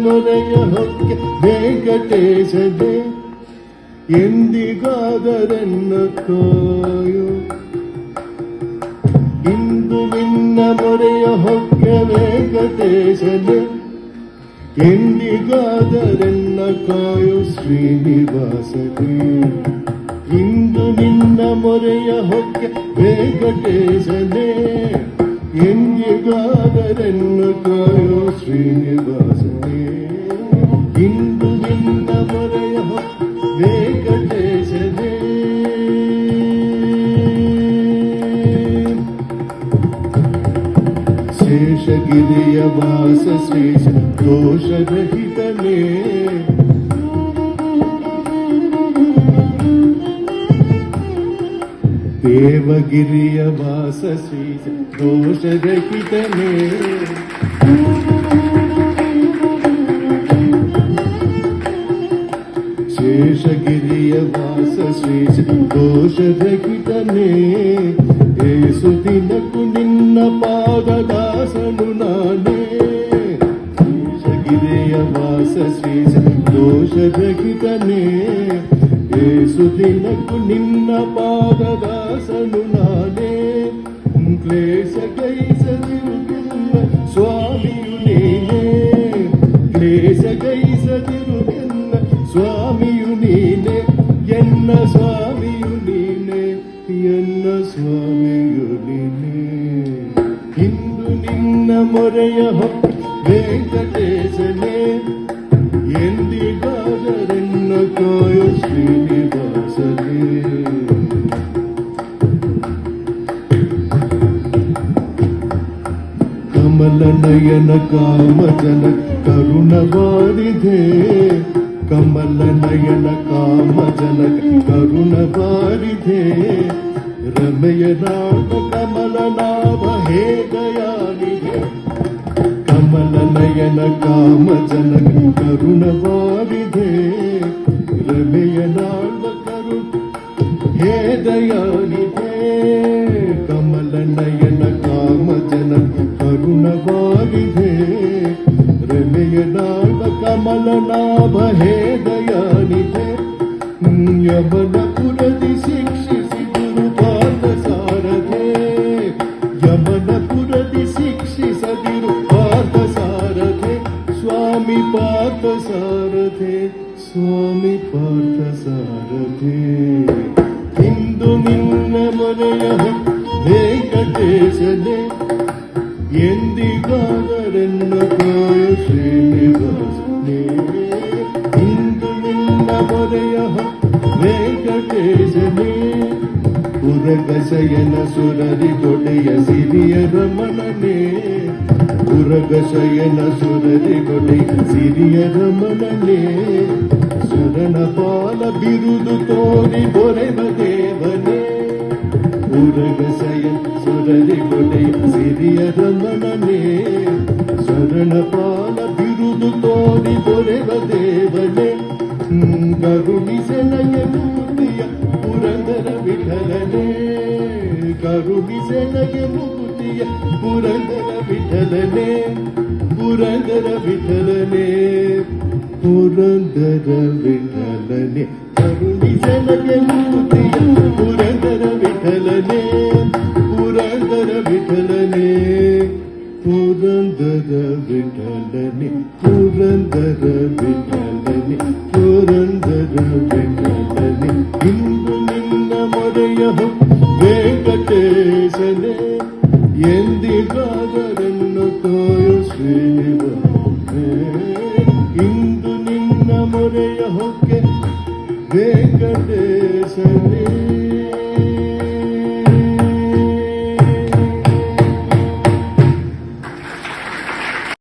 ಮೊರೆಯ ಹೊಕ್ಕೆ ವೆಂಕಟೇಶನೇ ಎಂದಿಗಾದರನ್ನ ಕಾಯೋ. ಇಂದು ನಿನ್ನ ಮೊರೆಯ ಹೊಕ್ಕೆ ವೆಂಕಟೇಶನೇ ಎಂದಿಗಾದರನ್ನ ಕಾಯೋ ಶ್ರೀನಿವಾಸನೇ. ಇಂದು ನಿನ್ನ ಮೊರೆಯ ಹೊಕ್ಕೆ ವೆಂಕಟೇಶನೇ ಎಂದಿಗಾದರನ್ನ ಕಾಯೋ ಶ್ರೀನಿವಾಸನೇ. ಇಂದು ನಿನ್ನ ಮೊರೆಯ ಹೊಕ್ಕೆ ವೆಂಕಟೇಶನೇ. ಶೇಷಗಿರಿಯ ವಾಸ ಶ್ರೇಷ ದೋಷರಹಿತನೇ. ದೇವಗಿರಿಯ ವಾಸ ಶ್ರೇಷ ದೋಷರಹಿತನೇ. ಶೇಷಗಿರಿಯ ವಾಸ ಶ್ರೇಷ ದೋಷರಹಿತನೇ. ಏಸು ದಿನಕ್ಕೂ ನಿನ್ನ ಪಾದದಾಸನು ನಾನೇ. ಶೇಷಗಿರಿಯ ವಾಸ ಶ್ರೇಷ ದೋಷರಹಿತನೇ. ಏಸು ದಿನಕ್ಕೂ ನಿನ್ನ ಪಾದದಾಸನು ನಾನೇ. ಕ್ಲೇಶ ಗೈಸದಿರುವುದಿಲ್ಲ ಸ್ವಾಮಿಯು ನೀನೇ. ಕ್ಲೇಶ ಗೈಸದಿರುವುದಿಲ್ಲ ಸ್ವಾಮಿಯು ನೀನೆ. ಎನ್ನ ಸ್ವಾಮಿಯು ನೀನೆ, ಎನ್ನ ಸ್ವಾಮಿಯು ನೀನೆ. ಇಂದು ನಿನ್ನ ಮೊರೆಯ ಹೊಕ್ಕೆ ವೆಂಕಟೇಶನೇ ಎಂದಿಗಾದರನ್ನ ಕಾಯೋ ಶ್ರೀನಿವಾಸನೇ. ಕಮಲ ನಯನ ಕಾಮಜನ ಕರುಣವಾರಿಧೆ. ಕಮಲ ನಯನ ಕಾಮಜನ ಕರುಣವಾರಿಧೆ. ರಮೆಯ ನಾಮ ಕಮಲ ನಾಮ ಹೇ ದಯಾನಿಧೆ. ಕಮಲ ನಯನ ಕಾಮಜನ ಕರುಣವಾರಿಧೆ. ರಮೆಯ ನಾಮ ಕರುಣ ಹೇ ದಯಾನಿಧೆ. ಕಮಲ ನಯನ ಕಾಮಜನ ಕರುಣವಾರಿಧೆ. ರಮೆಯ ನಾಮ ಕಮಲ ನಾಭ ಹೇ ದಯಾನಿಧೆ. ಯಮನಪುರದಿ ಶಿಕ್ಷಿಸಿದರು ಪಾರ್ಥ ಸಾರಥೆ. ಯಮನಪುರದಿ ಶಿಕ್ಷಿಸದಿರು ಪಾರ್ಥ ಸಾರಥೆ. ಸ್ವಾಮಿ ಪಾರ್ಥ ಸಾರಥೆ, ಸ್ವಾಮಿ ಪಾರ್ಥ ಸಾರಥೆ. ಇಂದು ನಿನ್ನ ಮೊರೆಯ ವೆಂಕಟೇಶನೇ ಎಂದಿಗಾದರನ್ನ ಕಾಯೋ ಶ್ರೀನಿವಾಸನೇ. ಇಂದು ನಿನ್ನ ಮೊರೆಯ ವೆಂಕಟೇಶನೇ. ಉರಗಶಯನ ಸುರರಿ ದೊಡೆಯ ಸಿರಿಯ ರಮಣನೇ. ಉರಗಶಯನ ಸುರರಿ ದೊಡೆಯ ಸಿರಿಯ ರಮಣನೇ. ಶರಣಪಾಲ ಬಿರುದು ತೋರಿ ಬೊರೆವ ದೇವನೇ. ಉರಗಶಯನ ಸುರರಿ ದೊಡೆಯ ಸಿರಿಯ ರಮಣನೇ. ಶರಣಪಾಲ ಬಿರುದು ತೋರಿ ಬೊರೆವ ದೇವನೇ. ಕರುಣಿಸೆನಯ ಮುಕ್ತಿಯ ಪುರಂದರ ವಿಠಲನೇ. ಕರುಣಿಸೆನಯ ಮುಕ್ತಿಯ ಪುರಂದರ ವಿಠಲನೇ. ಪುರಂದರ ವಿಠಲನೇ, ಪುರಂದರ ವಿಠಲನೇ. ಕರುಣಿಸೆನಯ ಮುಕ್ತಿಯ ಪುರಂದರ ವಿಠಲನೇ. ಪುರಂದರ ವಿಠಲನೇ, ಪುರಂದರ ವಿಠಲನೇ. ಪುರಂದರ ವಿಠಲನೇ, ಪುರಂದರ ವಿಠಲನೇ. ಇಂದು ನಿನ್ನ ಮೊರೆಯ ವೆಂಕಟೇಶನೇ ಎಂದಿಗಾದರನ್ನ ಕಾಯೋ ಶ್ರೀನಿವಾಸನೇ. ಇಂದು ನಿನ್ನ ಮೊರೆಯ ಹೊಕ್ಕೆ ವೆಂಕಟೇಶನೇ.